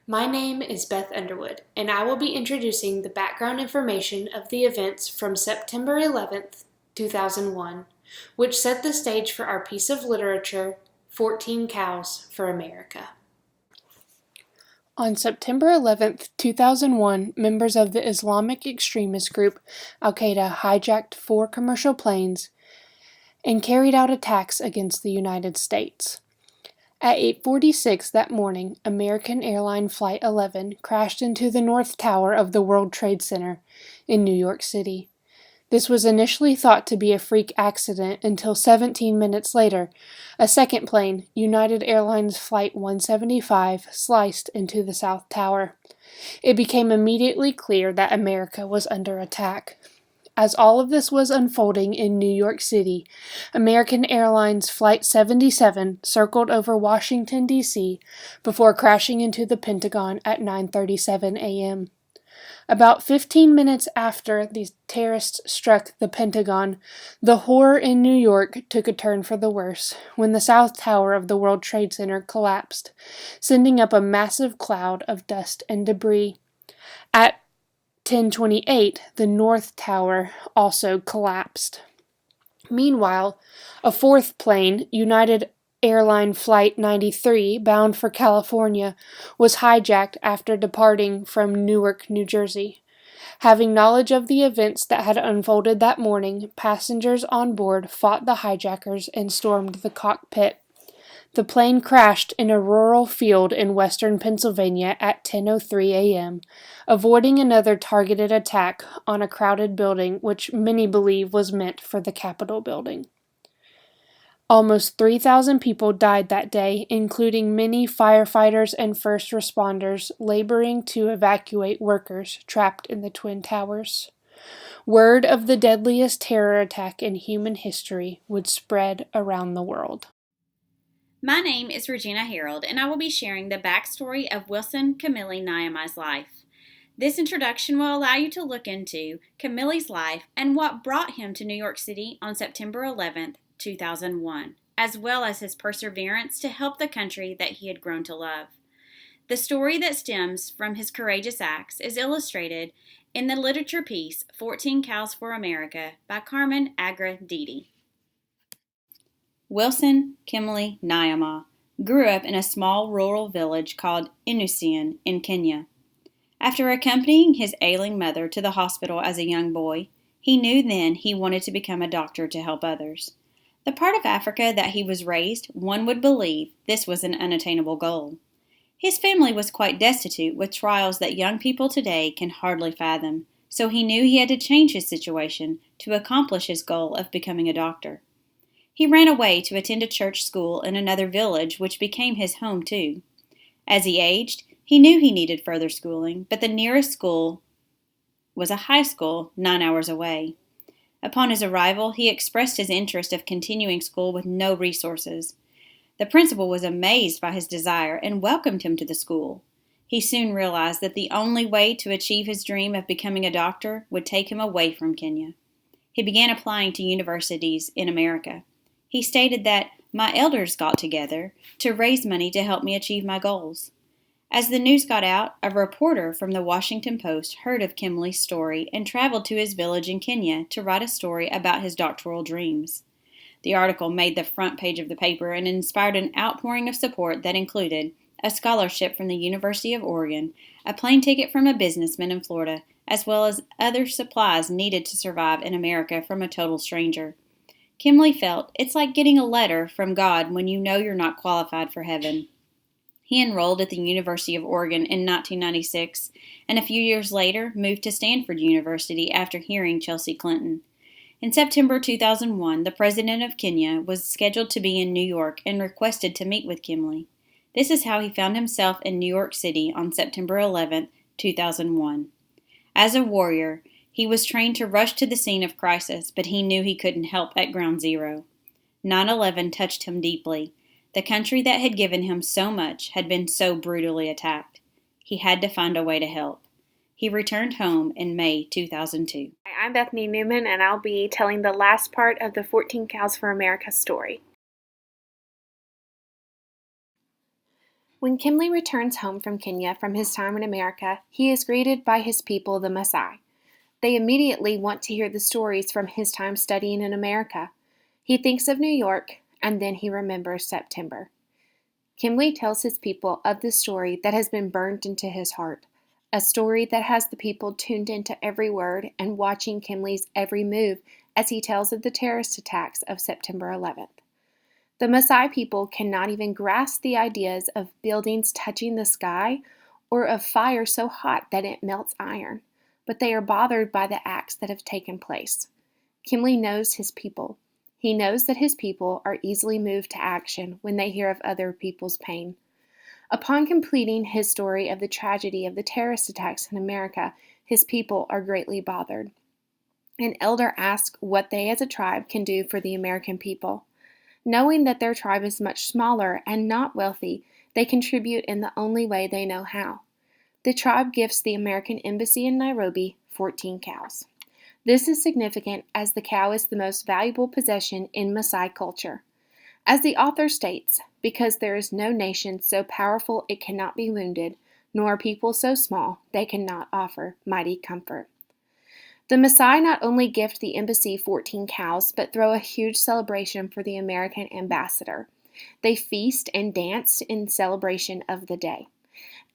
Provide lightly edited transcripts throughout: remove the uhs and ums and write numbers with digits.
My name is Beth Underwood, and I will be introducing the background information of the events from September 11th, 2001, which set the stage for our piece of literature, 14 Cows for America. On September 11th, 2001, members of the Islamic extremist group Al-Qaeda hijacked 4 commercial planes and carried out attacks against the United States. At 8:46 that morning, American Airline Flight 11 crashed into the North Tower of the World Trade Center in New York City. This was initially thought to be a freak accident until 17 minutes later, a second plane, United Airlines Flight 175, sliced into the South Tower. It became immediately clear that America was under attack. As all of this was unfolding in New York City, American Airlines Flight 77 circled over Washington, D.C. before crashing into the Pentagon at 9:37 a.m. About 15 minutes after the terrorists struck the Pentagon, the horror in New York took a turn for the worse when the South Tower of the World Trade Center collapsed, sending up a massive cloud of dust and debris. At 10:28, the North Tower also collapsed. Meanwhile, a fourth plane, United Airline Flight 93, bound for California, was hijacked after departing from Newark, New Jersey. Having knowledge of the events that had unfolded that morning, passengers on board fought the hijackers and stormed the cockpit. The plane crashed in a rural field in western Pennsylvania at 10:03 a.m., avoiding another targeted attack on a crowded building which many believe was meant for the Capitol building. Almost 3,000 people died that day, including many firefighters and first responders laboring to evacuate workers trapped in the Twin Towers. Word of the deadliest terror attack in human history would spread around the world. My name is Regina Harold, and I will be sharing the backstory of Wilson Camille Niamey's life. This introduction will allow you to look into Camille's life and what brought him to New York City on September 11th, 2001, as well as his perseverance to help the country that he had grown to love. The story that stems from his courageous acts is illustrated in the literature piece 14 Cows for America by Carmen Agra Didi. Wilson Camille Niamey grew up in a small rural village called Inusian in Kenya. After accompanying his ailing mother to the hospital as a young boy, he knew then he wanted to become a doctor to help others. The part of Africa that he was raised, one would believe this was an unattainable goal. His family was quite destitute with trials that young people today can hardly fathom, so he knew he had to change his situation to accomplish his goal of becoming a doctor. He ran away to attend a church school in another village, which became his home too. As he aged, he knew he needed further schooling, but the nearest school was a high school 9 hours away. Upon his arrival, he expressed his interest of continuing school with no resources. The principal was amazed by his desire and welcomed him to the school. He soon realized that the only way to achieve his dream of becoming a doctor would take him away from Kenya. He began applying to universities in America. He stated that my elders got together to raise money to help me achieve my goals. As the news got out, a reporter from the Washington Post heard of Kimley's story and traveled to his village in Kenya to write a story about his doctoral dreams. The article made the front page of the paper and inspired an outpouring of support that included a scholarship from the University of Oregon, a plane ticket from a businessman in Florida, as well as other supplies needed to survive in America from a total stranger. Kimley felt it's like getting a letter from God when you know you're not qualified for heaven. He enrolled at the University of Oregon in 1996 and a few years later moved to Stanford University after hearing Chelsea Clinton. In September 2001, the president of Kenya was scheduled to be in New York and requested to meet with Kimley. This is how he found himself in New York City on September 11, 2001. As a warrior, he was trained to rush to the scene of crisis, but he knew he couldn't help at ground zero. 9/11 touched him deeply. The country that had given him so much had been so brutally attacked. He had to find a way to help. He returned home in May 2002. Hi, I'm Bethany Newman, and I'll be telling the last part of the 14 Cows for America story. When Kimley returns home from Kenya from his time in America, he is greeted by his people, the Maasai. They immediately want to hear the stories from his time studying in America. He thinks of New York, and then he remembers September. Kimley tells his people of the story that has been burned into his heart, a story that has the people tuned into every word and watching Kimley's every move as he tells of the terrorist attacks of September 11th. The Maasai people cannot even grasp the ideas of buildings touching the sky or of fire so hot that it melts iron, but they are bothered by the acts that have taken place. Kimley knows his people. He knows that his people are easily moved to action when they hear of other people's pain. Upon completing his story of the tragedy of the terrorist attacks in America, his people are greatly bothered. An elder asks what they as a tribe can do for the American people. Knowing that their tribe is much smaller and not wealthy, they contribute in the only way they know how. The tribe gifts the American Embassy in Nairobi 14 cows. This is significant as the cow is the most valuable possession in Maasai culture. As the author states, because there is no nation so powerful it cannot be wounded, nor people so small they cannot offer mighty comfort. The Maasai not only gift the embassy 14 cows, but throw a huge celebration for the American ambassador. They feast and dance in celebration of the day.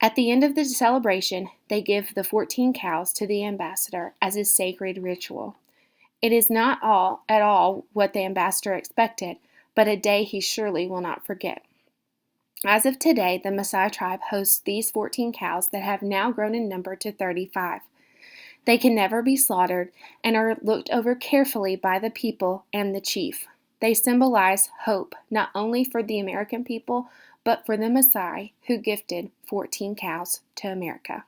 At the end of the celebration, they give the 14 cows to the ambassador as a sacred ritual. It is not at all what the ambassador expected, but a day he surely will not forget. As of today, the Maasai tribe hosts these 14 cows that have now grown in number to 35. They can never be slaughtered and are looked over carefully by the people and the chief. They symbolize hope not only for the American people, but for the Maasai who gifted 14 cows to America.